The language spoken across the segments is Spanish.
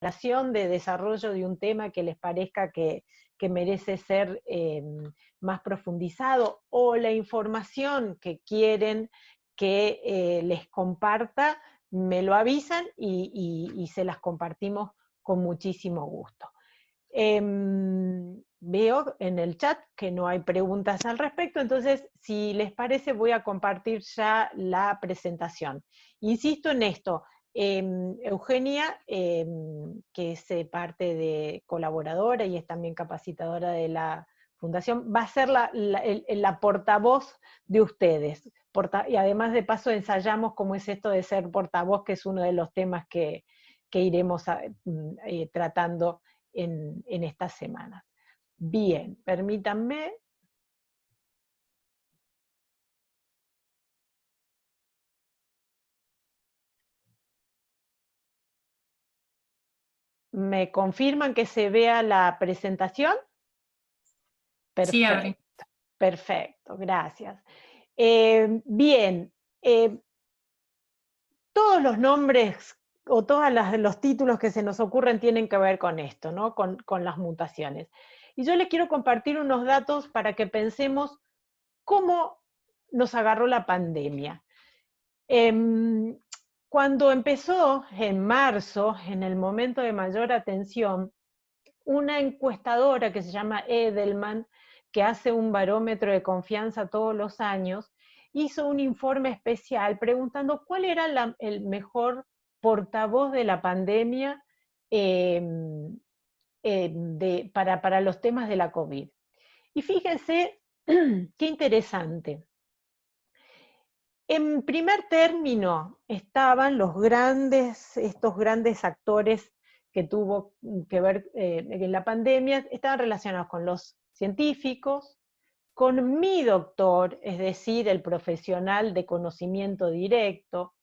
relación de desarrollo de un tema que les parezca que merece ser más profundizado, o la información que quieren que les comparta, me lo avisan y se las compartimos con muchísimo gusto. Veo en el chat que no hay preguntas al respecto, entonces si les parece voy a compartir ya la presentación. Insisto en esto, Eugenia, que es parte de colaboradora y es también capacitadora de la Fundación, va a ser la portavoz de ustedes. Y además de paso ensayamos cómo es esto de ser portavoz, que es uno de los temas que iremos tratando en estas semanas. Bien, permítanme. ¿Me confirman que se vea la presentación? Perfecto, sí, Adri. Perfecto, gracias. Bien, todos los nombres o todos los títulos que se nos ocurren tienen que ver con esto, ¿no? Con las mutaciones. Y yo les quiero compartir unos datos para que pensemos cómo nos agarró la pandemia. Cuando empezó en marzo, en el momento de mayor atención, una encuestadora que se llama Edelman, que hace un barómetro de confianza todos los años, hizo un informe especial preguntando cuál era el mejor portavoz de la pandemia para los temas de la COVID. Y fíjense qué interesante. En primer término estaban estos grandes actores que tuvo que ver en la pandemia, estaban relacionados con los científicos, con mi doctor, es decir, el profesional de conocimiento directo,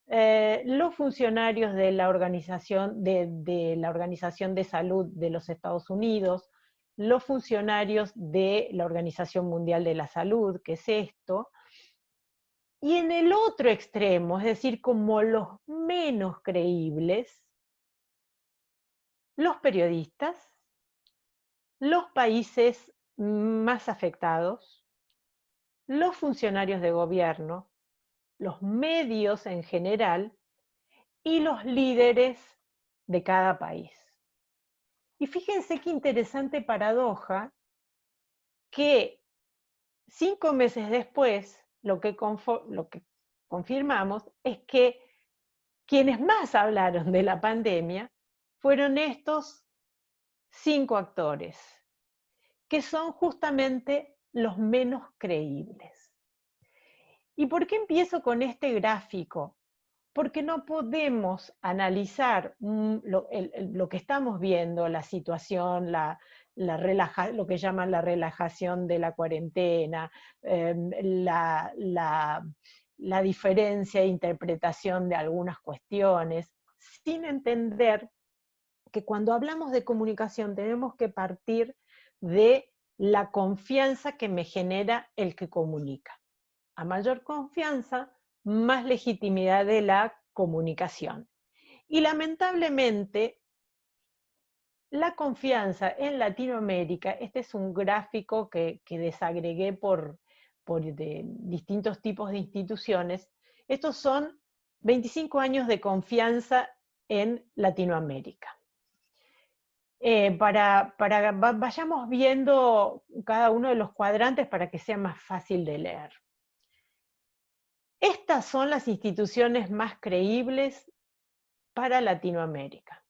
los funcionarios de la Organización de Salud de los Estados Unidos, los funcionarios de la Organización Mundial de la Salud, que es esto, y en el otro extremo, es decir, como los menos creíbles, los periodistas, los países más afectados, los funcionarios de gobierno, los medios en general y los líderes de cada país. Y fíjense qué interesante paradoja que 5 meses después lo que confirmamos es que quienes más hablaron de la pandemia fueron estos 5 actores, que son justamente los menos creíbles. ¿Y por qué empiezo con este gráfico? Porque no podemos analizar lo que estamos viendo, la situación, lo que llaman la relajación de la cuarentena, la diferencia de interpretación de algunas cuestiones, sin entender que cuando hablamos de comunicación tenemos que partir de la confianza que me genera el que comunica. A mayor confianza, más legitimidad de la comunicación. Y lamentablemente, la confianza en Latinoamérica, este es un gráfico que desagregué por distintos tipos de instituciones, estos son 25 años de confianza en Latinoamérica. Vayamos viendo cada uno de los cuadrantes para que sea más fácil de leer. Estas son las instituciones más creíbles para Latinoamérica: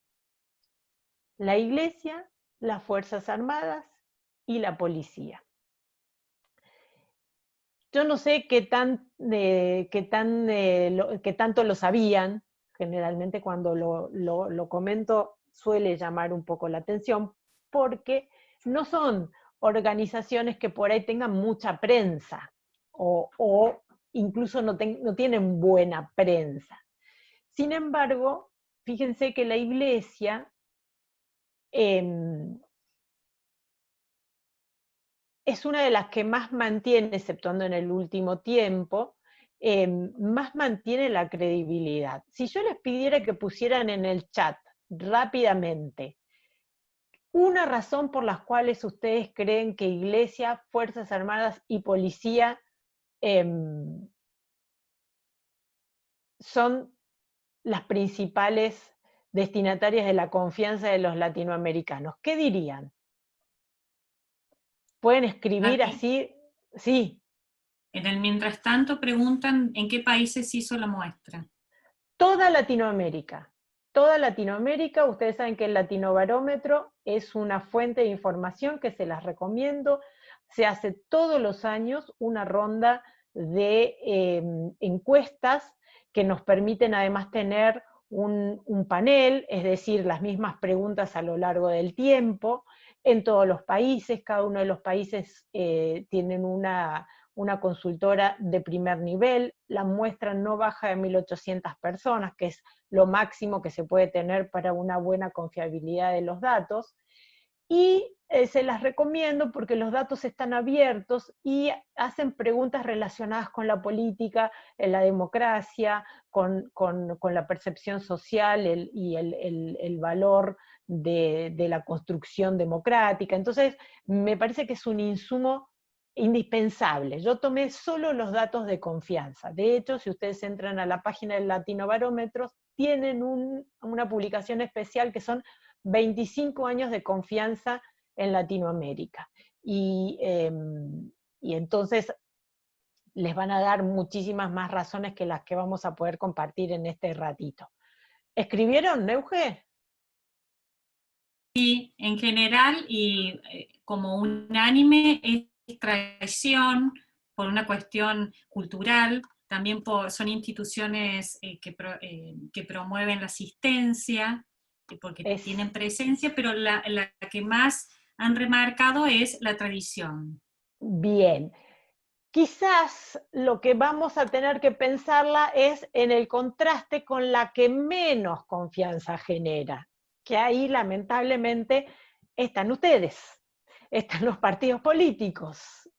la Iglesia, las Fuerzas Armadas y la policía. Yo no sé qué tanto lo sabían, generalmente cuando lo comento suele llamar un poco la atención, porque no son organizaciones que por ahí tengan mucha prensa, o incluso no tienen buena prensa. Sin embargo, fíjense que la Iglesia es una de las que más mantiene, exceptuando en el último tiempo, más mantiene la credibilidad. Si yo les pidiera que pusieran en el chat rápidamente, una razón por las cuales ustedes creen que Iglesia, Fuerzas Armadas y Policía son las principales destinatarias de la confianza de los latinoamericanos. ¿Qué dirían? ¿Pueden escribir Aquí, así? Sí. en el mientras tanto preguntan en qué países hizo la muestra. Toda Latinoamérica. Toda Latinoamérica, ustedes saben que el Latinobarómetro es una fuente de información que se las recomiendo. Se hace todos los años una ronda de encuestas que nos permiten además tener un panel, es decir, las mismas preguntas a lo largo del tiempo, en todos los países. Cada uno de los países tienen una consultora de primer nivel, la muestra no baja de 1.800 personas, que es lo máximo que se puede tener para una buena confiabilidad de los datos, y se las recomiendo porque los datos están abiertos y hacen preguntas relacionadas con la política, la democracia, con la percepción social y el valor de la construcción democrática. Entonces, me parece que es un insumo indispensable. Yo tomé solo los datos de confianza. De hecho, si ustedes entran a la página del Latinobarómetros, tienen una publicación especial que son 25 años de confianza en Latinoamérica. Y entonces les van a dar muchísimas más razones que las que vamos a poder compartir en este ratito. ¿Escribieron, Neuge? Sí, en general y como unánime es traición por una cuestión cultural, también son instituciones que promueven la asistencia, porque Es tienen presencia, pero la que más han remarcado es la tradición. bien. Quizás lo que vamos a tener que pensarla es en el contraste con la que menos confianza genera, que ahí lamentablemente están ustedes, están los partidos políticos.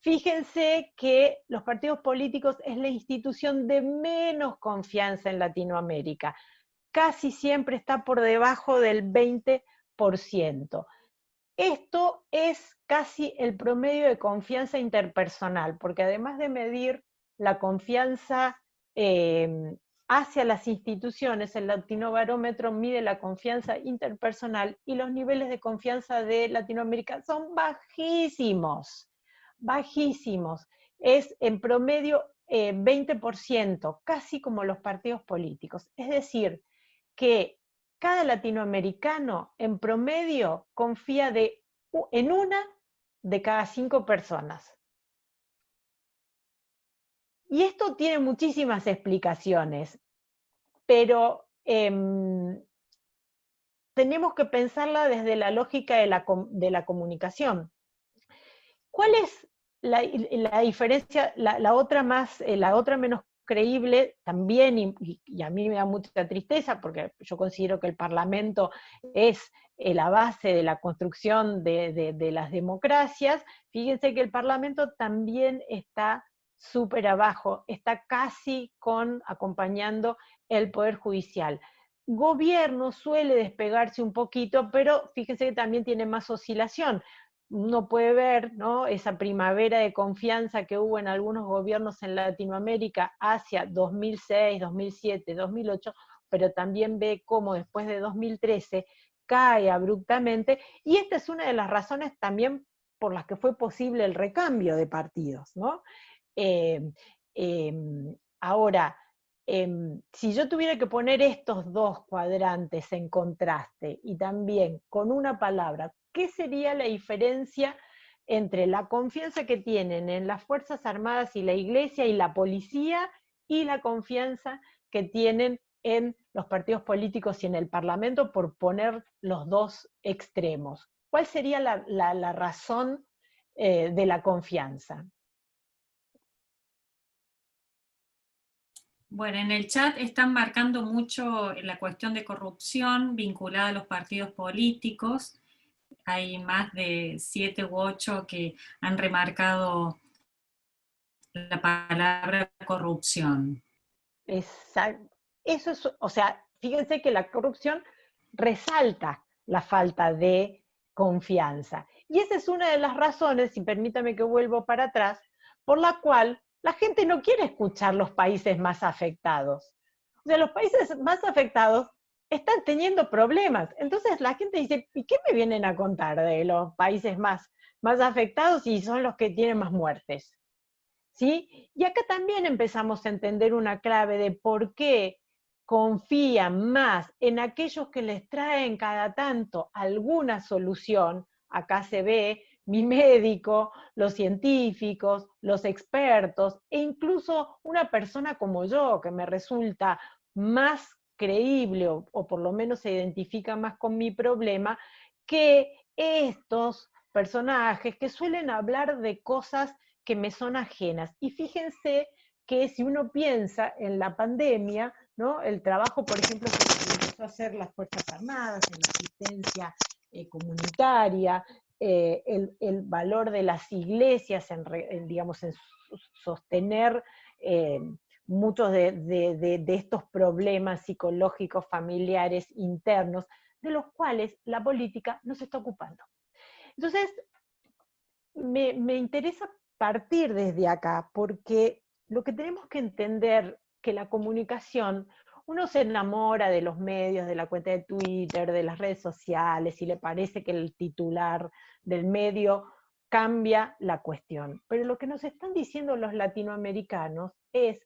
Fíjense que los partidos políticos es la institución de menos confianza en Latinoamérica. Casi siempre está por debajo del 20%. Esto es casi el promedio de confianza interpersonal, porque además de medir la confianza hacia las instituciones, el Latinobarómetro mide la confianza interpersonal y los niveles de confianza de Latinoamérica son bajísimos, bajísimos. Es en promedio 20%, casi como los partidos políticos. Es decir, que cada latinoamericano en promedio confía en una de cada 5 personas. Y esto tiene muchísimas explicaciones, pero tenemos que pensarla desde la lógica de la comunicación. ¿Cuál es la diferencia, la otra la otra menos creíble también, y a mí me da mucha tristeza porque yo considero que el Parlamento es la base de la construcción de las democracias? Fíjense que el Parlamento también está súper abajo, está casi acompañando el Poder Judicial. Gobierno suele despegarse un poquito, pero fíjense que también tiene más oscilación. Uno puede ver, ¿no?, esa primavera de confianza que hubo en algunos gobiernos en Latinoamérica hacia 2006, 2007, 2008, pero también ve cómo después de 2013 cae abruptamente, y esta es una de las razones también por las que fue posible el recambio de partidos, ¿no? Eh, eh, Ahora, si yo tuviera que poner estos dos cuadrantes en contraste y también con una palabra, ¿qué sería la diferencia entre la confianza que tienen en las Fuerzas Armadas y la Iglesia y la policía y la confianza que tienen en los partidos políticos y en el Parlamento, por poner los dos extremos? ¿Cuál sería la razón de la confianza? Bueno, en el chat están marcando mucho la cuestión de corrupción vinculada a los partidos políticos. Hay más de 7 u 8 que han remarcado la palabra corrupción. Exacto. Eso es, o sea, fíjense que la corrupción resalta la falta de confianza. Y esa es una de las razones, y permítame que vuelvo para atrás, por la cual la gente no quiere escuchar los países más afectados. O sea, los países más afectados están teniendo problemas. Entonces la gente dice, ¿y qué me vienen a contar de los países más afectados y son los que tienen más muertes? ¿Sí? Y acá también empezamos a entender una clave de por qué confían más en aquellos que les traen cada tanto alguna solución. Acá se ve mi médico, los científicos, los expertos e incluso una persona como yo que me resulta más creíble o por lo menos se identifica más con mi problema que estos personajes que suelen hablar de cosas que me son ajenas. Y fíjense que si uno piensa en la pandemia, ¿no? El trabajo, por ejemplo, que empezó a hacer las Fuerzas Armadas en la asistencia comunitaria, el valor de las iglesias digamos, en sostener muchos de estos problemas psicológicos, familiares, internos, de los cuales la política no se está ocupando. Entonces, me interesa partir desde acá, porque lo que tenemos que entender que la comunicación, uno se enamora de los medios, de la cuenta de Twitter, de las redes sociales, y le parece que el titular del medio cambia la cuestión. Pero lo que nos están diciendo los latinoamericanos es,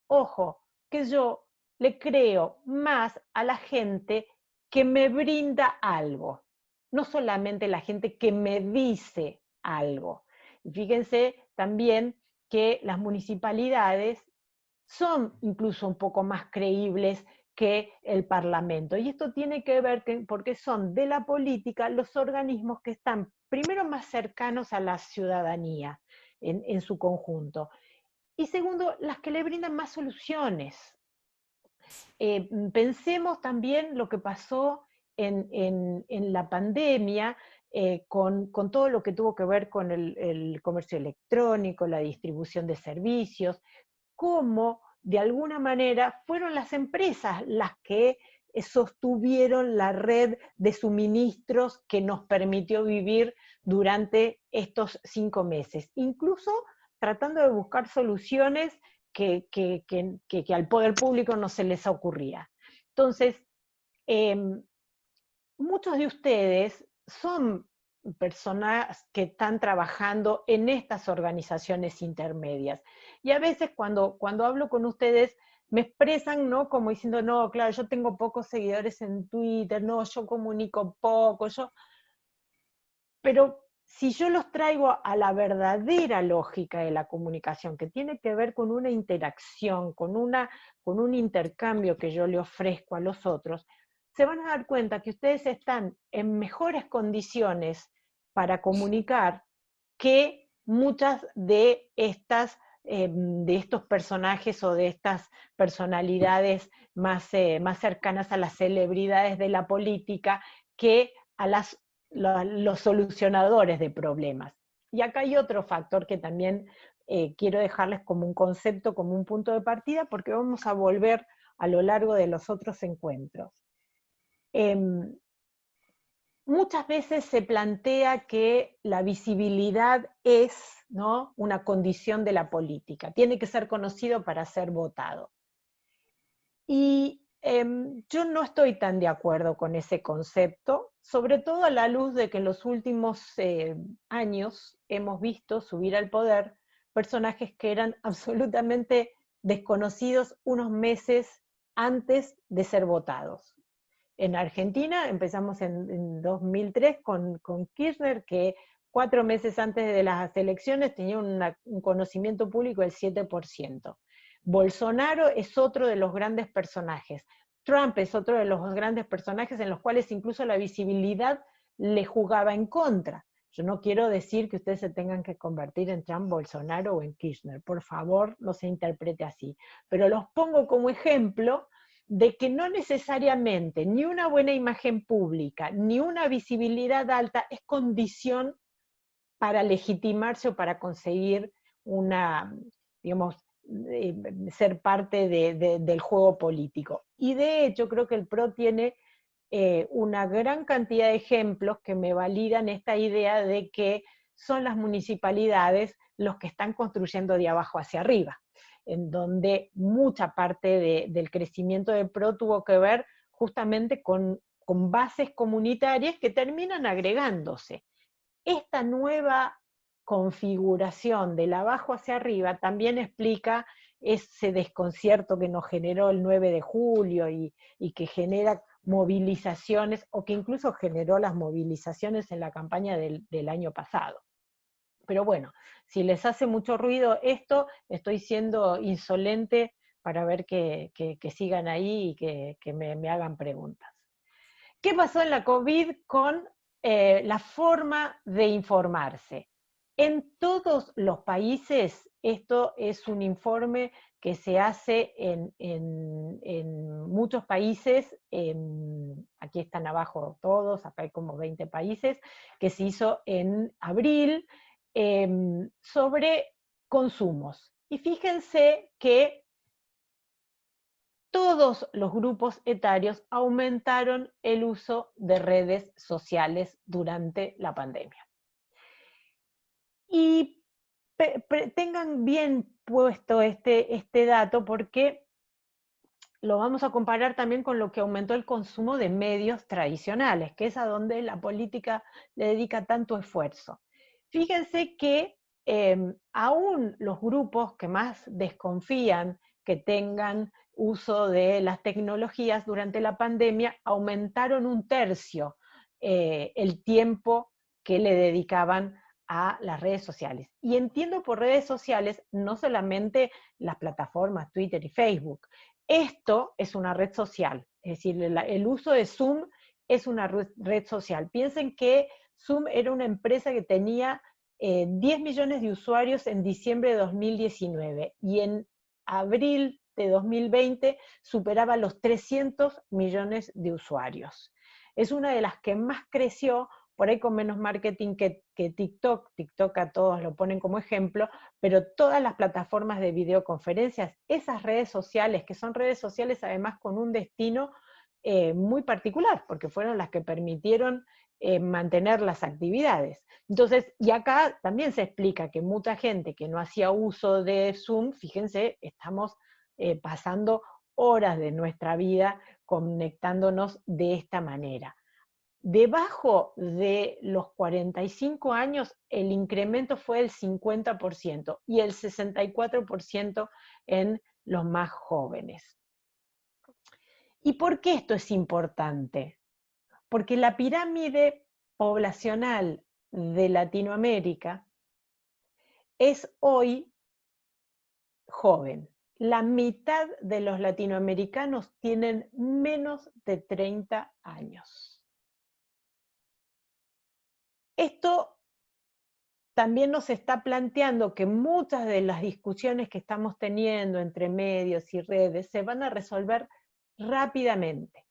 ojo, que yo le creo más a la gente que me brinda algo, no solamente la gente que me dice algo. Y fíjense también que las municipalidades son incluso un poco más creíbles que el Parlamento. Y esto tiene que ver porque son de la política los organismos que están primero más cercanos a la ciudadanía en su conjunto. Y segundo, las que le brindan más soluciones. Pensemos también lo que pasó en la pandemia con todo lo que tuvo que ver con el comercio electrónico, la distribución de servicios, cómo de alguna manera fueron las empresas las que sostuvieron la red de suministros que nos permitió vivir durante estos 5 meses, incluso tratando de buscar soluciones que al poder público no se les ocurría. Entonces, eh, muchos de ustedes son personas que están trabajando en estas organizaciones intermedias. Y a veces cuando hablo con ustedes me expresan, ¿no? Como diciendo, no, claro, yo tengo pocos seguidores en Twitter, no, yo comunico poco, pero si yo los traigo a la verdadera lógica de la comunicación, que tiene que ver con una interacción, con un intercambio que yo le ofrezco a los otros, se van a dar cuenta que ustedes están en mejores condiciones para comunicar que muchas de estos personajes o de estas personalidades más cercanas a las celebridades de la política que a los solucionadores de problemas. Y acá hay otro factor que también quiero dejarles como un concepto, como un punto de partida, porque vamos a volver a lo largo de los otros encuentros. Muchas veces se plantea que la visibilidad es, ¿no?, una condición de la política, tiene que ser conocido para ser votado. Y yo no estoy tan de acuerdo con ese concepto, sobre todo a la luz de que en los últimos años hemos visto subir al poder personajes que eran absolutamente desconocidos unos meses antes de ser votados. En Argentina empezamos en 2003 con Kirchner, que 4 meses antes de las elecciones tenía un conocimiento público del 7%. Bolsonaro es otro de los grandes personajes. Trump es otro de los grandes personajes en los cuales incluso la visibilidad le jugaba en contra. Yo no quiero decir que ustedes se tengan que convertir en Trump, Bolsonaro o en Kirchner. Por favor, no se interprete así. Pero los pongo como ejemplo de que no necesariamente ni una buena imagen pública, ni una visibilidad alta es condición para legitimarse o para conseguir digamos, ser parte del juego político. Y de hecho creo que el PRO tiene una gran cantidad de ejemplos que me validan esta idea de que son las municipalidades los que están construyendo de abajo hacia arriba, en donde mucha parte del crecimiento de PRO tuvo que ver justamente con bases comunitarias que terminan agregándose. Esta nueva configuración del abajo hacia arriba también explica ese desconcierto que nos generó el 9 de julio y que genera movilizaciones, o que incluso generó las movilizaciones en la campaña del año pasado. Pero bueno, si les hace mucho ruido esto, estoy siendo insolente para ver que sigan ahí y que me hagan preguntas. ¿Qué pasó en la COVID con la forma de informarse? En todos los países, esto es un informe que se hace en muchos países, aquí están abajo todos, acá hay como 20 países, que se hizo en abril, sobre consumos. Y fíjense que todos los grupos etarios aumentaron el uso de redes sociales durante la pandemia. Y tengan bien puesto este dato, porque lo vamos a comparar también con lo que aumentó el consumo de medios tradicionales, que es a donde la política le dedica tanto esfuerzo. Fíjense que aún los grupos que más desconfían que tengan uso de las tecnologías durante la pandemia aumentaron 1/3 el tiempo que le dedicaban a las redes sociales. Y entiendo por redes sociales no solamente las plataformas Twitter y Facebook. Esto es una red social, es decir, el uso de Zoom es una red social. Piensen que Zoom era una empresa que tenía 10 millones de usuarios en diciembre de 2019 y en abril de 2020 superaba los 300 millones de usuarios. Es una de las que más creció, por ahí con menos marketing que TikTok. TikTok a todos lo ponen como ejemplo, pero todas las plataformas de videoconferencias, esas redes sociales, que son redes sociales además con un destino muy particular, porque fueron las que permitieron mantener las actividades. Entonces, y acá también se explica que mucha gente que no hacía uso de Zoom, fíjense, estamos pasando horas de nuestra vida conectándonos de esta manera. Debajo de los 45 años, el incremento fue del 50% y el 64% en los más jóvenes. ¿Y por qué esto es importante? Porque la pirámide poblacional de Latinoamérica es hoy joven. La mitad de los latinoamericanos tienen menos de 30 años. Esto también nos está planteando que muchas de las discusiones que estamos teniendo entre medios y redes se van a resolver rápidamente,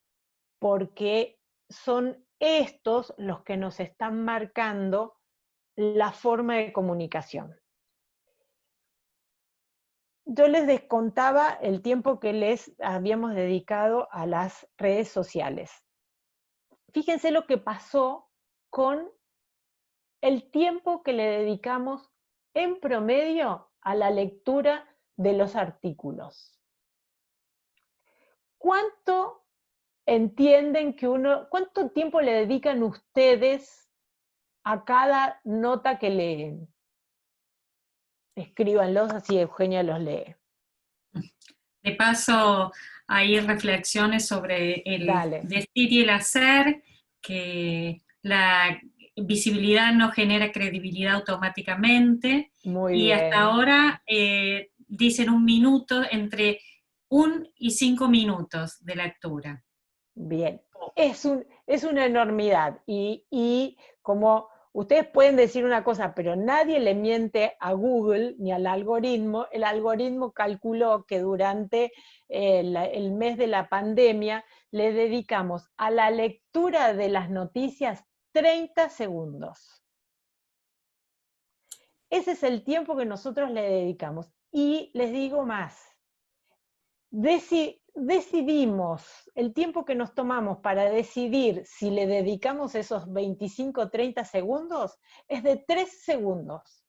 porque son estos los que nos están marcando la forma de comunicación. Yo les descontaba el tiempo que les habíamos dedicado a las redes sociales. Fíjense lo que pasó con el tiempo que le dedicamos en promedio a la lectura de los artículos. ¿Cuánto entienden que cuánto tiempo le dedican ustedes a cada nota que leen? Escríbanlos, así Eugenia los lee. De paso, hay reflexiones sobre el Dale. decir y el hacer, que la visibilidad no genera credibilidad automáticamente, Muy y bien. hasta ahora dicen 1 minuto, entre 1 y 5 minutos de lectura. Bien, es una enormidad y como ustedes pueden decir una cosa, pero nadie le miente a Google ni al algoritmo. El algoritmo calculó que durante el mes de la pandemia le dedicamos a la lectura de las noticias 30 segundos. Ese es el tiempo que nosotros le dedicamos. Y les digo más, decidimos, el tiempo que nos tomamos para decidir si le dedicamos esos 25 o 30 segundos es de 3 segundos.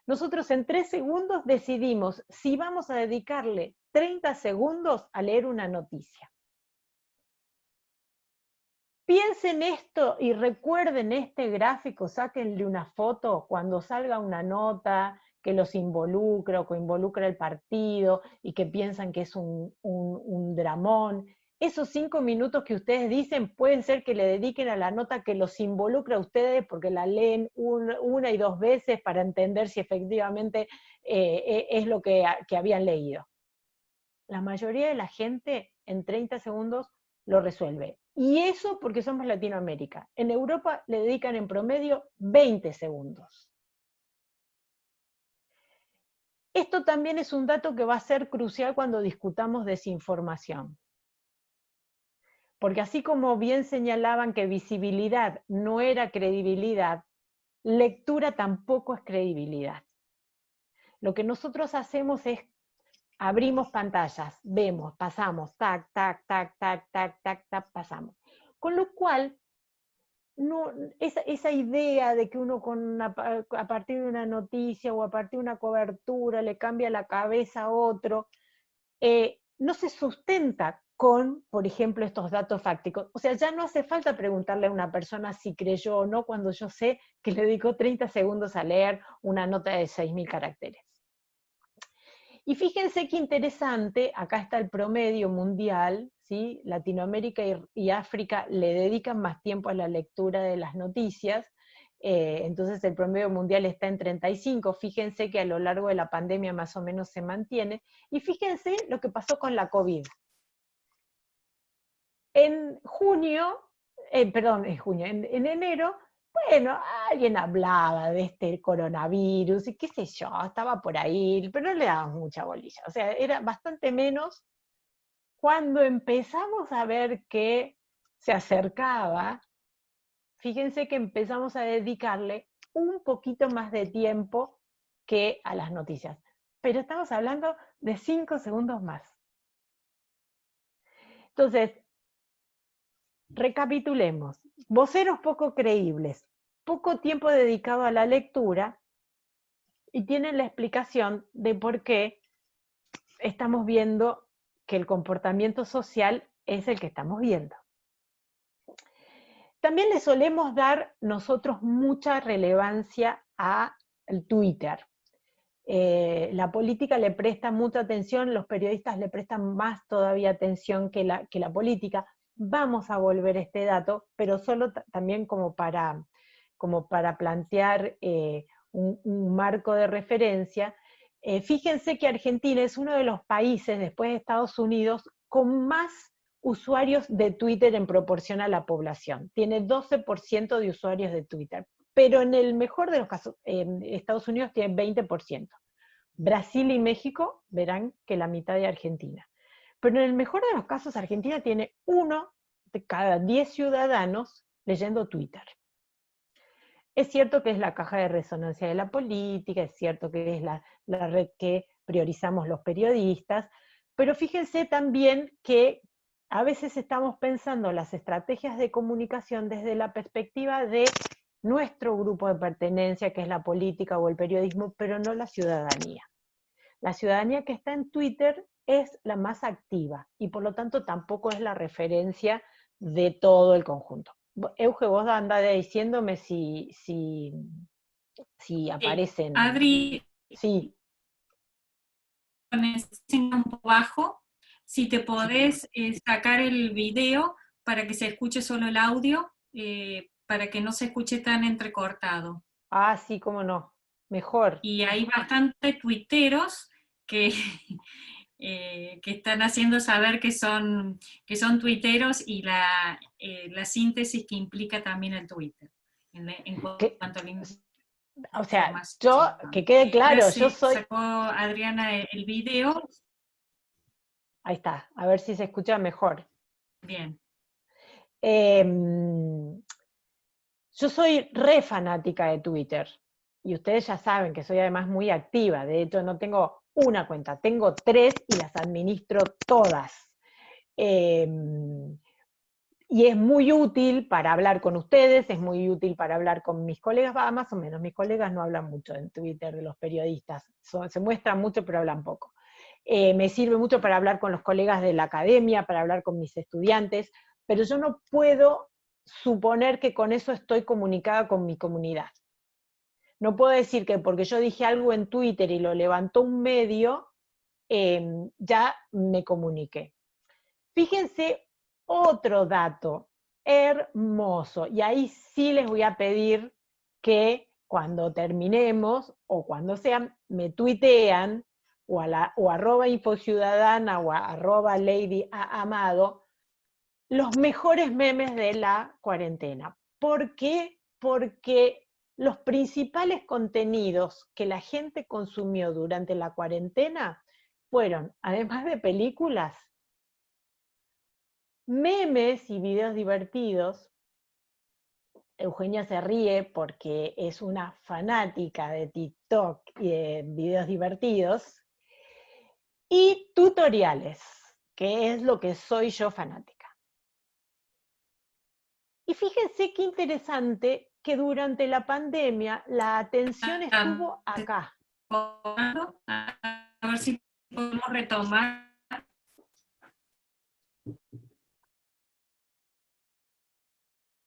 Nosotros en 3 segundos decidimos si vamos a dedicarle 30 segundos a leer una noticia. Piensen esto y recuerden este gráfico, sáquenle una foto cuando salga una nota que los involucra o que involucra el partido y que piensan que es un dramón. Esos 5 minutos que ustedes dicen pueden ser que le dediquen a la nota que los involucra a ustedes porque la leen una y dos veces para entender si efectivamente es lo que habían leído. La mayoría de la gente en 30 segundos lo resuelve. Y eso porque somos Latinoamérica. En Europa le dedican en promedio 20 segundos. Esto también es un dato que va a ser crucial cuando discutamos desinformación. Porque así como bien señalaban que visibilidad no era credibilidad, lectura tampoco es credibilidad. Lo que nosotros hacemos es abrimos pantallas, vemos, pasamos, tac, tac, tac, tac, tac, tac, tac, pasamos. Con lo cual, no, esa idea de que uno a partir de una noticia o a partir de una cobertura le cambia la cabeza a otro, no se sustenta con, por ejemplo, estos datos fácticos. O sea, ya no hace falta preguntarle a una persona si creyó o no cuando yo sé que le dedicó 30 segundos a leer una nota de 6.000 caracteres. Y fíjense qué interesante, acá está el promedio mundial, ¿sí? Latinoamérica y África le dedican más tiempo a la lectura de las noticias, entonces el promedio mundial está en 35, fíjense que a lo largo de la pandemia más o menos se mantiene, y fíjense lo que pasó con la COVID. En enero, bueno, alguien hablaba de este coronavirus y qué sé yo, estaba por ahí, pero no le daban mucha bolilla. O sea, era bastante menos cuando empezamos a ver que se acercaba. Fíjense que empezamos a dedicarle un poquito más de tiempo que a las noticias. Pero estamos hablando de 5 segundos más. Entonces, recapitulemos. Voceros poco creíbles, poco tiempo dedicado a la lectura y tienen la explicación de por qué estamos viendo que el comportamiento social es el que estamos viendo. También le solemos dar nosotros mucha relevancia al Twitter. La política le presta mucha atención, los periodistas le prestan más todavía atención que la política. Vamos a volver a este dato, pero solo también como para plantear un marco de referencia. Fíjense que Argentina es uno de los países, después de Estados Unidos, con más usuarios de Twitter en proporción a la población. Tiene 12% de usuarios de Twitter, pero en el mejor de los casos, Estados Unidos tiene 20%. Brasil y México verán que la mitad de Argentina. Pero en el mejor de los casos, Argentina tiene 1 de cada 10 ciudadanos leyendo Twitter. Es cierto que es la caja de resonancia de la política, es cierto que es la red que priorizamos los periodistas, pero fíjense también que a veces estamos pensando las estrategias de comunicación desde la perspectiva de nuestro grupo de pertenencia, que es la política o el periodismo, pero no la ciudadanía. La ciudadanía que está en Twitter es la más activa y por lo tanto tampoco es la referencia de todo el conjunto. Euge, vos anda diciéndome si aparecen. Adri, sí. Un poco bajo, si te podés sacar el video para que se escuche solo el audio, para que no se escuche tan entrecortado. Ah, sí, cómo no, mejor. Y hay bastantes tuiteros que, que están haciendo saber que son tuiteros y la síntesis que implica también el Twitter. En cuanto a o sea, yo, que quede claro, yo soy... Sacó Adriana el video. Ahí está, a ver si se escucha mejor. Bien. Yo soy re fanática de Twitter, y ustedes ya saben que soy además muy activa, de hecho no tengo una cuenta, tengo 3 y las administro todas. Y es muy útil para hablar con ustedes, es muy útil para hablar con mis colegas, va, más o menos, mis colegas no hablan mucho en Twitter de los periodistas, se muestran mucho pero hablan poco. Me sirve mucho para hablar con los colegas de la academia, para hablar con mis estudiantes, pero yo no puedo suponer que con eso estoy comunicada con mi comunidad. No puedo decir que porque yo dije algo en Twitter y lo levantó un medio, ya me comuniqué. Fíjense otro dato hermoso, y ahí sí les voy a pedir que cuando terminemos, o cuando sean, me tuitean, o arroba infociudadana, o arroba lady amado, los mejores memes de la cuarentena. ¿Por qué? Porque los principales contenidos que la gente consumió durante la cuarentena fueron, además de películas, memes y videos divertidos. Eugenia se ríe porque es una fanática de TikTok y de videos divertidos, y tutoriales, que es lo que soy yo fanática. Y fíjense qué interesante que durante la pandemia la atención estuvo acá. A ver si podemos retomar.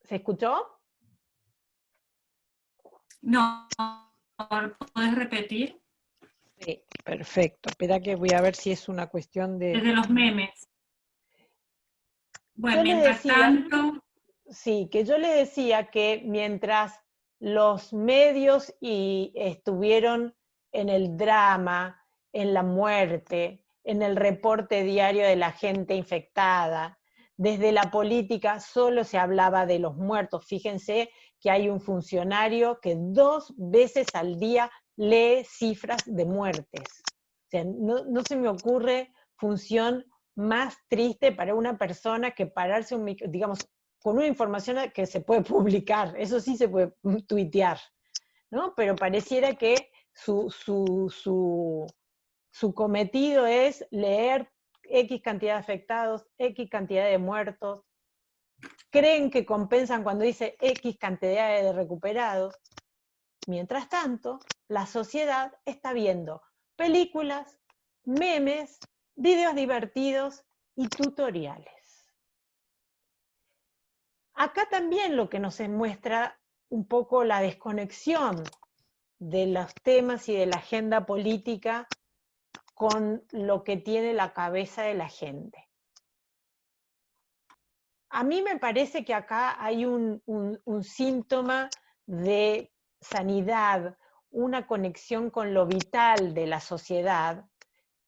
¿Se escuchó? No, ¿podés repetir? Sí, perfecto. Espera que voy a ver si es una cuestión de... Desde los memes. Bueno, Yo les mientras decía, tanto... sí, que yo les decía que mientras los medios estuvieron en el drama, en la muerte, en el reporte diario de la gente infectada, desde la política solo se hablaba de los muertos. Fíjense que hay un funcionario que 2 veces al día lee cifras de muertes. O sea, no se me ocurre función más triste para una persona que pararse, digamos, con una información que se puede publicar, eso sí se puede tuitear, ¿no? Pero pareciera que su cometido es leer X cantidad de afectados, X cantidad de muertos, creen que compensan cuando dice X cantidad de recuperados. Mientras tanto, la sociedad está viendo películas, memes, videos divertidos y tutoriales. Acá también lo que nos muestra un poco la desconexión de los temas y de la agenda política con lo que tiene la cabeza de la gente. A mí me parece que acá hay un síntoma de sanidad, una conexión con lo vital de la sociedad,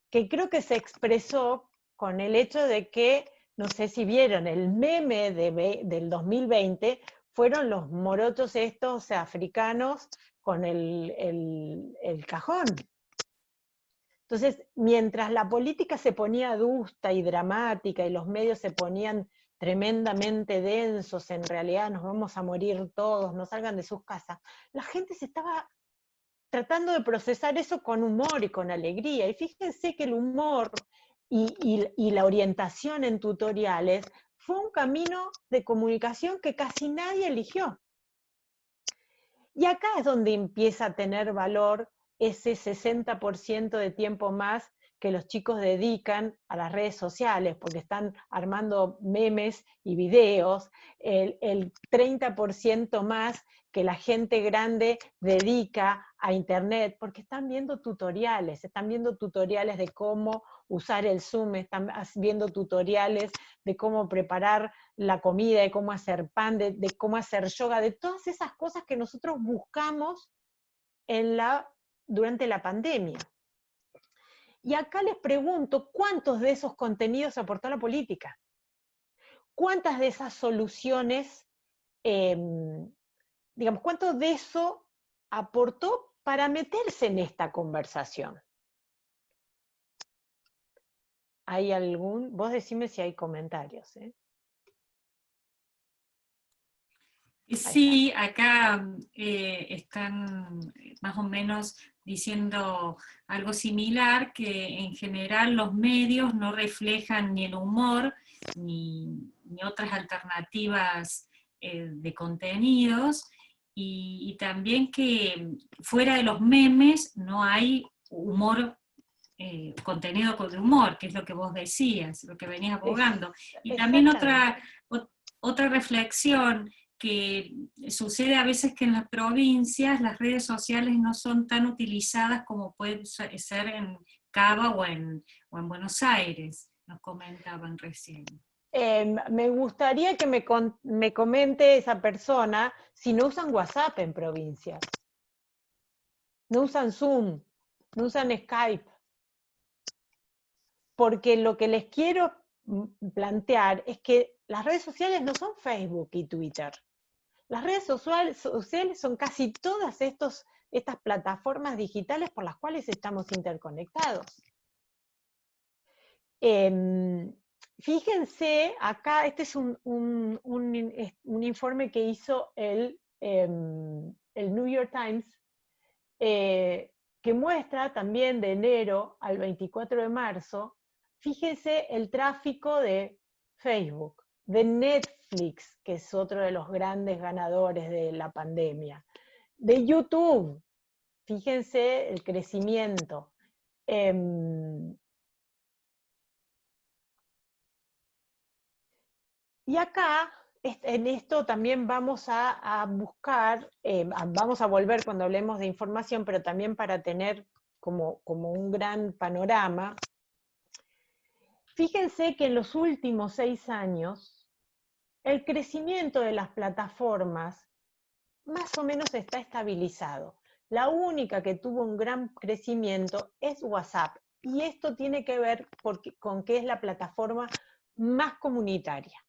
que creo que se expresó con el hecho de que, no sé si vieron, el meme del 2020 fueron los morochos estos africanos con el cajón. Entonces, mientras la política se ponía adusta y dramática y los medios se ponían tremendamente densos, en realidad nos vamos a morir todos, no salgan de sus casas, la gente se estaba tratando de procesar eso con humor y con alegría. Y fíjense que el humor y la orientación en tutoriales fue un camino de comunicación que casi nadie eligió. Y acá es donde empieza a tener valor ese 60% de tiempo más que los chicos dedican a las redes sociales, porque están armando memes y videos, el 30% más que la gente grande dedica a internet, porque están viendo tutoriales de cómo usar el Zoom, están viendo tutoriales de cómo preparar la comida, de cómo hacer pan, de cómo hacer yoga, de todas esas cosas que nosotros buscamos durante la pandemia. Y acá les pregunto, ¿cuántos de esos contenidos aportó la política? ¿Cuántas de esas soluciones, digamos, cuánto de eso aportó para meterse en esta conversación? ¿Hay algún? Vos decime si hay comentarios, ¿eh? Sí, acá están más o menos diciendo algo similar, que en general los medios no reflejan ni el humor ni otras alternativas de contenidos, y también que fuera de los memes no hay humor, contenido de humor, que es lo que vos decías, lo que venías abogando. Y también Exactamente. otra reflexión que sucede a veces, que en las provincias las redes sociales no son tan utilizadas como pueden ser en Cava o en Buenos Aires, nos comentaban recién. Me gustaría que me comente esa persona si no usan WhatsApp en provincias, no usan Zoom, no usan Skype, porque lo que les quiero plantear es que las redes sociales no son Facebook y Twitter. Las redes sociales son casi todas estas plataformas digitales por las cuales estamos interconectados. Fíjense, acá, este es un informe que hizo el New York Times, que muestra también de enero al 24 de marzo, fíjense el tráfico de Facebook, de Netflix, que es otro de los grandes ganadores de la pandemia, de YouTube, fíjense el crecimiento. Y acá, en esto también vamos a buscar, vamos a volver cuando hablemos de información, pero también para tener como un gran panorama. Fíjense que en los últimos 6 años, el crecimiento de las plataformas más o menos está estabilizado. La única que tuvo un gran crecimiento es WhatsApp, y esto tiene que ver con que es la plataforma más comunitaria.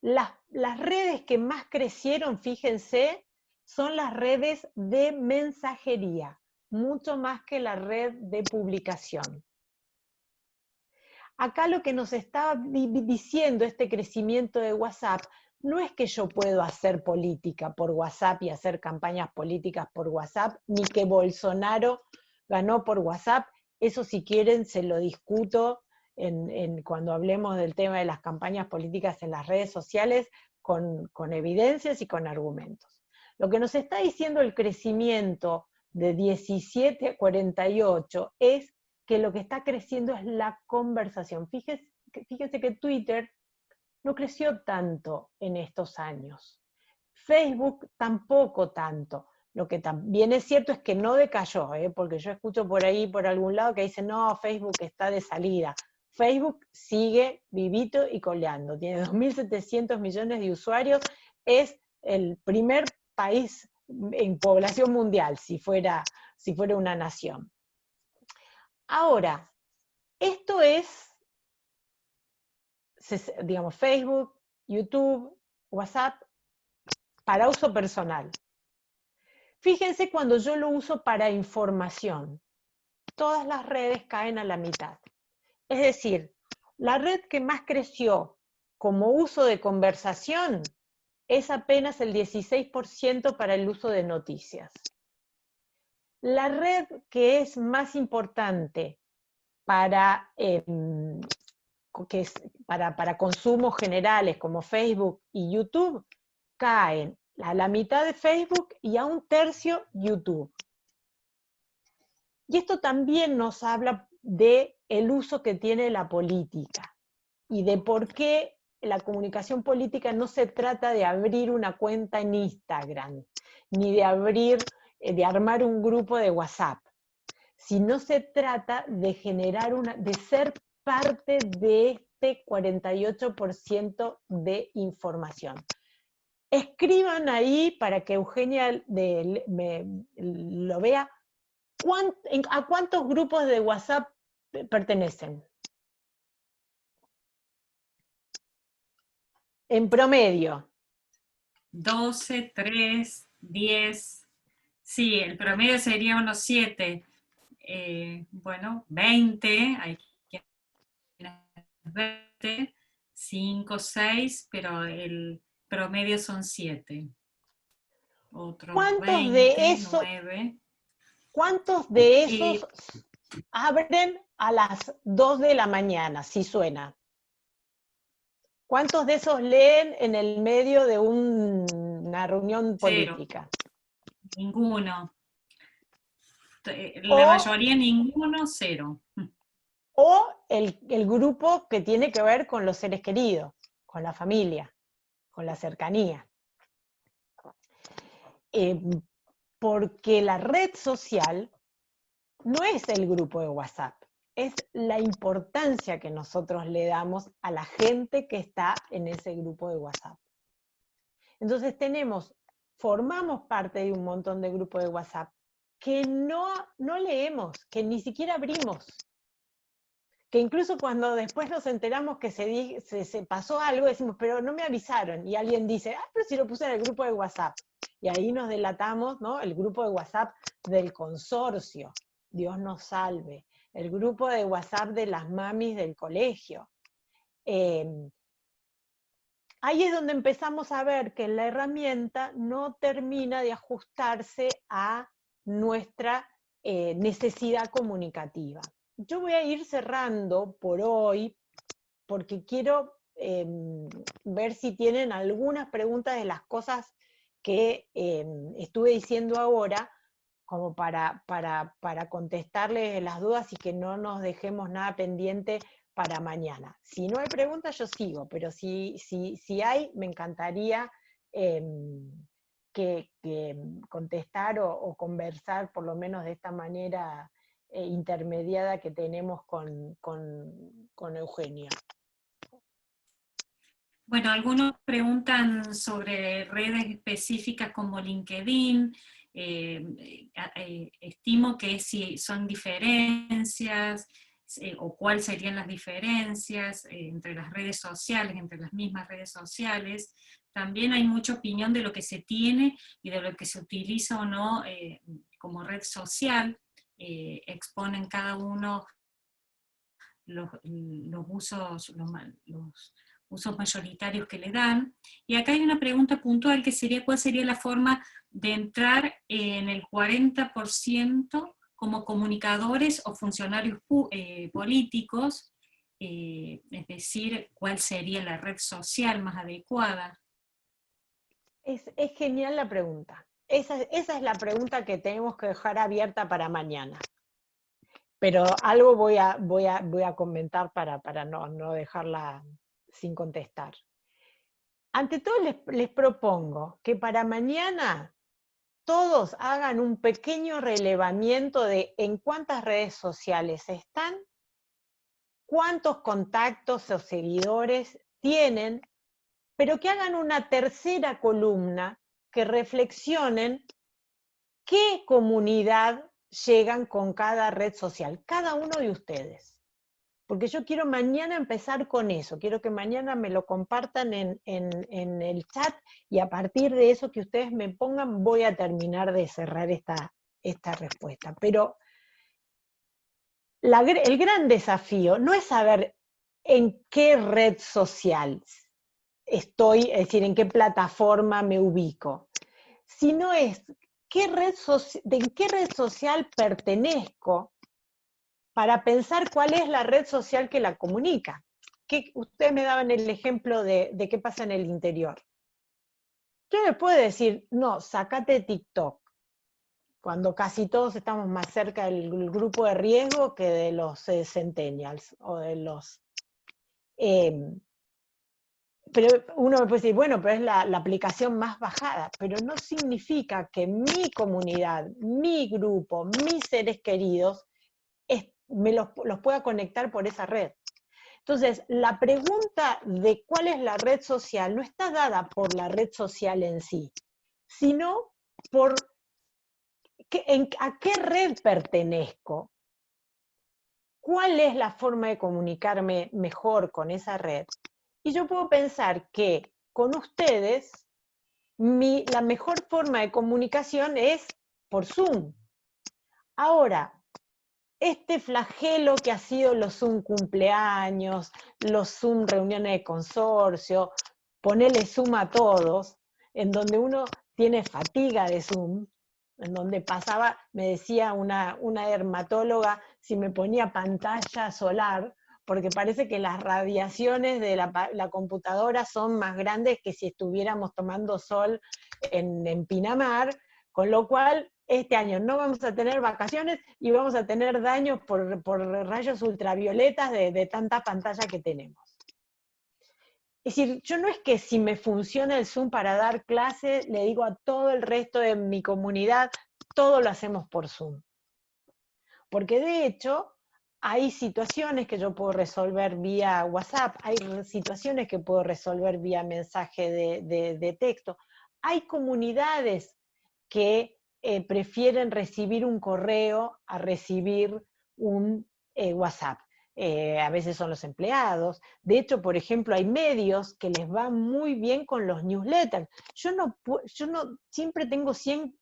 Las redes que más crecieron, fíjense, son las redes de mensajería, mucho más que la red de publicación. Acá lo que nos está diciendo este crecimiento de WhatsApp no es que yo puedo hacer política por WhatsApp y hacer campañas políticas por WhatsApp, ni que Bolsonaro ganó por WhatsApp. Eso, si quieren, se lo discuto cuando hablemos del tema de las campañas políticas en las redes sociales, con evidencias y con argumentos. Lo que nos está diciendo el crecimiento de 17 a 48 es que lo que está creciendo es la conversación. Fíjense que Twitter no creció tanto en estos años. Facebook tampoco tanto. Lo que también es cierto es que no decayó, porque yo escucho por ahí, por algún lado, que dicen, no, Facebook está de salida. Facebook sigue vivito y coleando. Tiene 2.700 millones de usuarios. Es el primer país en población mundial, si fuera una nación. Ahora, esto es, digamos, Facebook, YouTube, WhatsApp, para uso personal. Fíjense cuando yo lo uso para información. Todas las redes caen a la mitad. Es decir, la red que más creció como uso de conversación es apenas el 16% para el uso de noticias. La red que es más importante para para consumos generales como Facebook y YouTube, caen a la mitad de Facebook y a 1/3 YouTube. Y esto también nos habla del uso que tiene la política y de por qué la comunicación política no se trata de abrir una cuenta en Instagram, ni de armar un grupo de WhatsApp, sino se trata de de ser parte de este 48% de información. Escriban ahí para que Eugenia lo vea. ¿A cuántos grupos de WhatsApp pertenecen? En promedio. 12, 3, 10. Sí, el promedio sería unos 7. Bueno, 20, hay quienes 20, 5, 6, pero el promedio son 7. Otros ¿Cuántos 20, 9. de esos abren a las 2 de la mañana? Si suena. ¿Cuántos de esos leen en el medio de una reunión Cero, política? ninguno. La O, mayoría ninguno, cero. o el grupo que tiene que ver con los seres queridos, con la familia, con la cercanía. Eh, porque la red social no es el grupo de WhatsApp, es la importancia que nosotros le damos a la gente que está en ese grupo de WhatsApp. Entonces formamos parte de un montón de grupos de WhatsApp que no leemos, que ni siquiera abrimos. Que incluso cuando después nos enteramos que se pasó algo, decimos, pero no me avisaron. Y alguien dice, pero si lo puse en el grupo de WhatsApp. Y ahí nos delatamos, ¿no? El grupo de WhatsApp del consorcio, Dios nos salve. El grupo de WhatsApp de las mamis del colegio. Ahí es donde empezamos a ver que la herramienta no termina de ajustarse a nuestra necesidad comunicativa. Yo voy a ir cerrando por hoy, porque quiero ver si tienen algunas preguntas de las cosas que estuve diciendo ahora, como para contestarles las dudas y que no nos dejemos nada pendiente para mañana. Si no hay preguntas, yo sigo, pero si hay, me encantaría que contestar o conversar, por lo menos de esta manera intermediada que tenemos con Eugenia. Bueno, algunos preguntan sobre redes específicas como LinkedIn. Estimo que si son diferencias, o cuáles serían las diferencias entre las redes sociales, entre las mismas redes sociales. También hay mucha opinión de lo que se tiene y de lo que se utiliza o no como red social. Exponen cada uno los usos, los usos mayoritarios que le dan. Y acá hay una pregunta puntual que sería, ¿cuál sería la forma de entrar en el 40% como comunicadores o funcionarios políticos? Es decir, ¿cuál sería la red social más adecuada? Es genial la pregunta. Esa es la pregunta que tenemos que dejar abierta para mañana. Pero algo voy a comentar para no dejarla sin contestar. Ante todo les propongo que para mañana todos hagan un pequeño relevamiento de en cuántas redes sociales están, cuántos contactos o seguidores tienen, pero que hagan una tercera columna, que reflexionen qué comunidad llegan con cada red social, cada uno de ustedes. Porque yo quiero mañana empezar con eso, quiero que mañana me lo compartan en el chat y a partir de eso que ustedes me pongan voy a terminar de cerrar esta respuesta. Pero el gran desafío no es saber en qué red social estoy, es decir, en qué plataforma me ubico, sino es en qué red social pertenezco para pensar cuál es la red social que la comunica. Ustedes me daban el ejemplo de qué pasa en el interior. ¿Qué me puede decir? No, sacate TikTok, cuando casi todos estamos más cerca del grupo de riesgo que de los centennials o de los... pero uno me puede decir, bueno, pero es la aplicación más bajada, pero no significa que mi comunidad, mi grupo, mis seres queridos, los pueda conectar por esa red. Entonces, la pregunta de cuál es la red social no está dada por la red social en sí, sino por a qué red pertenezco, cuál es la forma de comunicarme mejor con esa red. Y yo puedo pensar que con ustedes la mejor forma de comunicación es por Zoom. Ahora, este flagelo que ha sido los Zoom cumpleaños, los Zoom reuniones de consorcio, ponerle Zoom a todos, en donde uno tiene fatiga de Zoom, en donde pasaba, me decía una dermatóloga, si me ponía pantalla solar, porque parece que las radiaciones de la computadora son más grandes que si estuviéramos tomando sol en Pinamar, con lo cual este año no vamos a tener vacaciones y vamos a tener daños por rayos ultravioletas de tanta pantalla que tenemos. Es decir, yo no es que si me funciona el Zoom para dar clase, le digo a todo el resto de mi comunidad, todo lo hacemos por Zoom. Porque de hecho, hay situaciones que yo puedo resolver vía WhatsApp, hay situaciones que puedo resolver vía mensaje de texto. Hay comunidades que prefieren recibir un correo a recibir un WhatsApp. A veces son los empleados. De hecho, por ejemplo, hay medios que les va muy bien con los newsletters. Yo no siempre tengo 100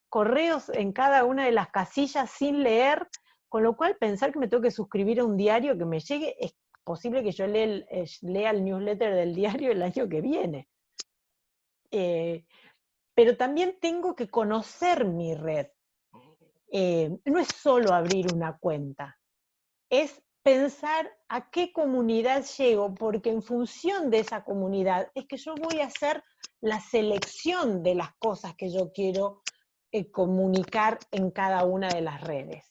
correos en cada una de las casillas sin leer, con lo cual pensar que me tengo que suscribir a un diario que me llegue, es posible que yo lea el newsletter del diario el año que viene. Pero también tengo que conocer mi red. No es solo abrir una cuenta, es pensar a qué comunidad llego, porque en función de esa comunidad es que yo voy a hacer la selección de las cosas que yo quiero comunicar en cada una de las redes.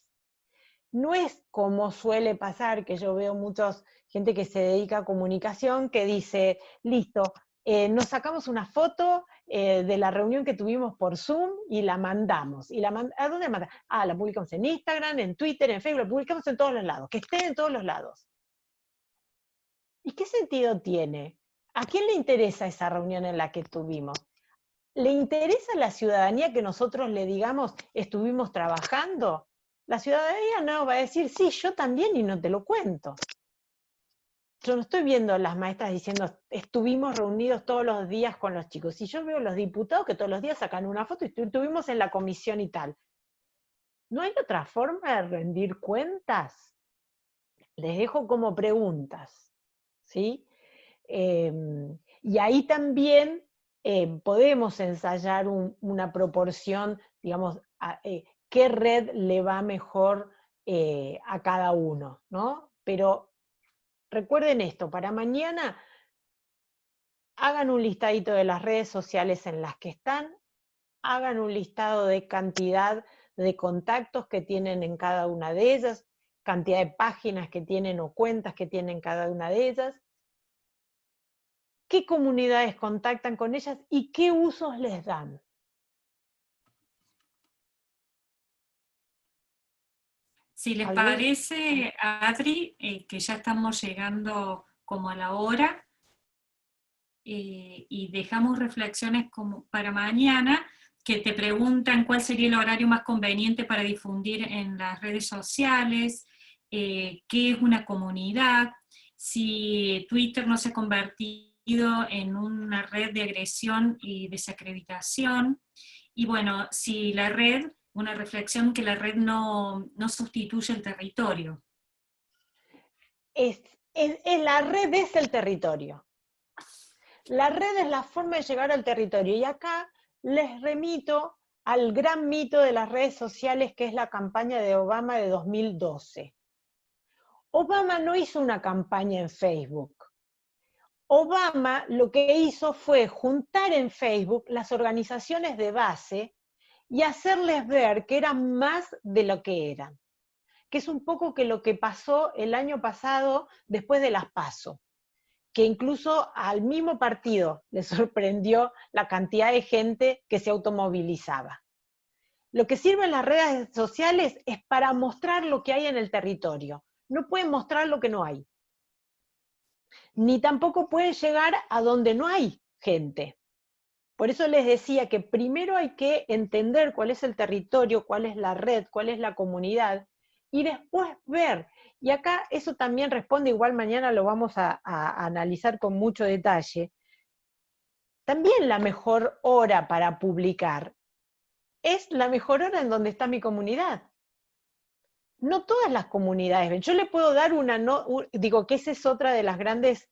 No es como suele pasar, que yo veo mucha gente que se dedica a comunicación que dice, listo, nos sacamos una foto de la reunión que tuvimos por Zoom y la mandamos. ¿A dónde la mandamos? La publicamos en Instagram, en Twitter, en Facebook, la publicamos en todos los lados, que esté en todos los lados. ¿Y qué sentido tiene? ¿A quién le interesa esa reunión en la que tuvimos? ¿Le interesa a la ciudadanía que nosotros le digamos, estuvimos trabajando? La ciudadanía no va a decir, sí, yo también y no te lo cuento. Yo no estoy viendo a las maestras diciendo, estuvimos reunidos todos los días con los chicos. Y yo veo a los diputados que todos los días sacan una foto y estuvimos en la comisión y tal. ¿No hay otra forma de rendir cuentas? Les dejo como preguntas, ¿sí? Y ahí también podemos ensayar una proporción, digamos, qué red le va mejor a cada uno, ¿no? Pero recuerden esto, para mañana hagan un listadito de las redes sociales en las que están, hagan un listado de cantidad de contactos que tienen en cada una de ellas, cantidad de páginas que tienen o cuentas que tienen cada una de ellas, qué comunidades contactan con ellas y qué usos les dan. Si les parece, Adri, que ya estamos llegando como a la hora, y dejamos reflexiones como para mañana, que te preguntan cuál sería el horario más conveniente para difundir en las redes sociales, qué es una comunidad, si Twitter no se ha convertido en una red de agresión y desacreditación, y bueno, si la red, una reflexión que la red no sustituye el territorio. La red es el territorio. La red es la forma de llegar al territorio. Y acá les remito al gran mito de las redes sociales, que es la campaña de Obama de 2012. Obama no hizo una campaña en Facebook. Obama lo que hizo fue juntar en Facebook las organizaciones de base y hacerles ver que eran más de lo que eran. Que es un poco que lo que pasó el año pasado después de las PASO, que incluso al mismo partido le sorprendió la cantidad de gente que se automovilizaba. Lo que sirven las redes sociales es para mostrar lo que hay en el territorio. No pueden mostrar lo que no hay. Ni tampoco pueden llegar a donde no hay gente. Por eso les decía que primero hay que entender cuál es el territorio, cuál es la red, cuál es la comunidad, y después ver. Y acá eso también responde, igual mañana lo vamos a analizar con mucho detalle. También la mejor hora para publicar es la mejor hora en donde está mi comunidad. No todas las comunidades. Yo le puedo dar digo que esa es otra de las grandes,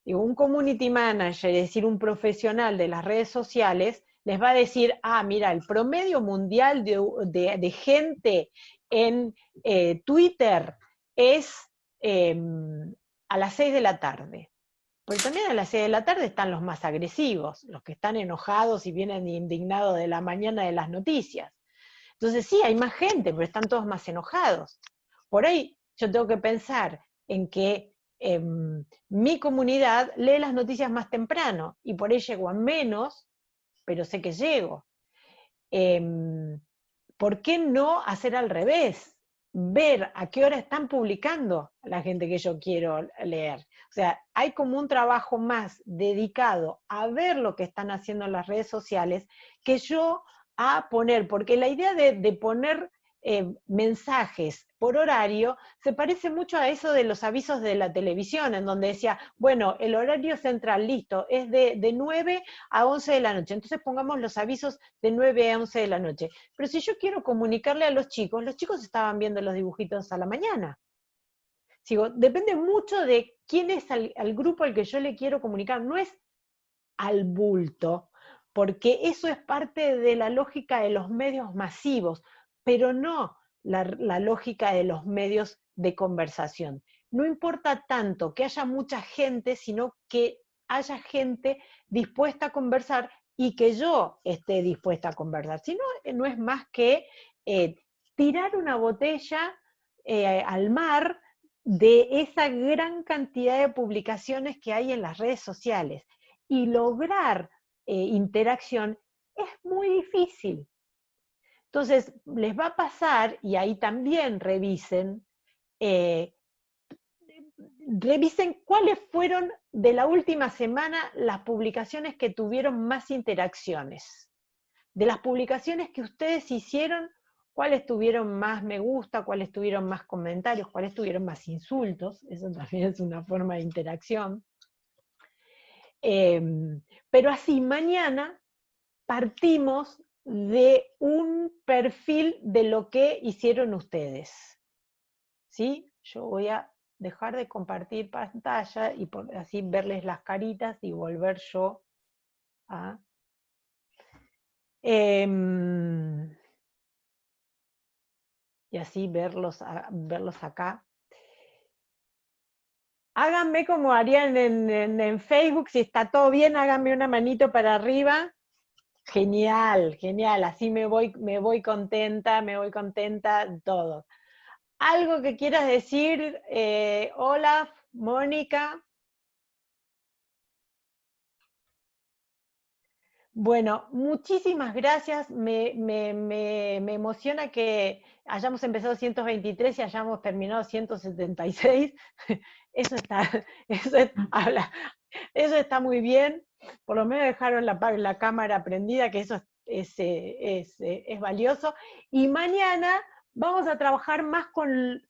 digo, un community manager, es decir, un profesional de las redes sociales, les va a decir, mira, el promedio mundial de gente en Twitter es a las 6 de la tarde. Porque también a las 6 de la tarde están los más agresivos, los que están enojados y vienen indignados de la mañana de las noticias. Entonces sí, hay más gente, pero están todos más enojados. Por ahí yo tengo que pensar en que mi comunidad lee las noticias más temprano, y por ahí llego a menos, pero sé que llego. ¿Por qué no hacer al revés? Ver a qué hora están publicando la gente que yo quiero leer. O sea, hay como un trabajo más dedicado a ver lo que están haciendo en las redes sociales que yo a poner, porque la idea de poner mensajes por horario se parece mucho a eso de los avisos de la televisión, en donde decía, bueno, el horario central, listo, es de 9 a 11 de la noche, entonces pongamos los avisos de 9 a 11 de la noche. Pero si yo quiero comunicarle a los chicos estaban viendo los dibujitos a la mañana. Sigo, depende mucho de quién es al grupo al que yo le quiero comunicar, no es al bulto, porque eso es parte de la lógica de los medios masivos, pero no la lógica de los medios de conversación. No importa tanto que haya mucha gente, sino que haya gente dispuesta a conversar y que yo esté dispuesta a conversar. Si no, no es más que tirar una botella al mar de esa gran cantidad de publicaciones que hay en las redes sociales. Y lograr interacción es muy difícil. Entonces, les va a pasar, y ahí también revisen cuáles fueron de la última semana las publicaciones que tuvieron más interacciones. De las publicaciones que ustedes hicieron, cuáles tuvieron más me gusta, cuáles tuvieron más comentarios, cuáles tuvieron más insultos, eso también es una forma de interacción. Pero así, mañana partimos de un perfil de lo que hicieron ustedes. ¿Sí? Yo voy a dejar de compartir pantalla y así verles las caritas y volver yo a... y así verlos acá. Háganme como harían en Facebook, si está todo bien, háganme una manito para arriba. Genial, genial, así me voy contenta, todo. ¿Algo que quieras decir, Olaf, Mónica? Bueno, muchísimas gracias, me emociona que hayamos empezado 123 y hayamos terminado 176. Eso está muy bien, por lo menos dejaron la cámara prendida, que eso es valioso. Y mañana vamos a trabajar más con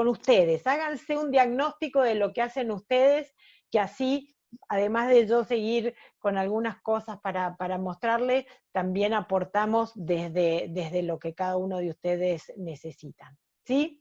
ustedes. Háganse un diagnóstico de lo que hacen ustedes, que así, además de yo seguir con algunas cosas para mostrarles, también aportamos desde lo que cada uno de ustedes necesitan. ¿Sí?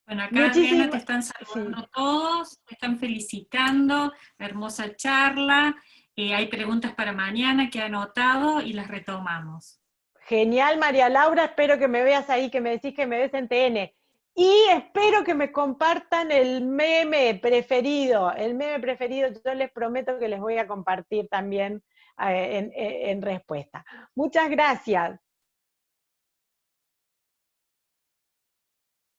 Bueno, acá Adriana te están saludando todos, te están felicitando, hermosa charla, hay preguntas para mañana que he anotado y las retomamos. Genial, María Laura, espero que me veas ahí, que me decís que me ves en TN. Y espero que me compartan el meme preferido, yo les prometo que les voy a compartir también en respuesta. Muchas gracias.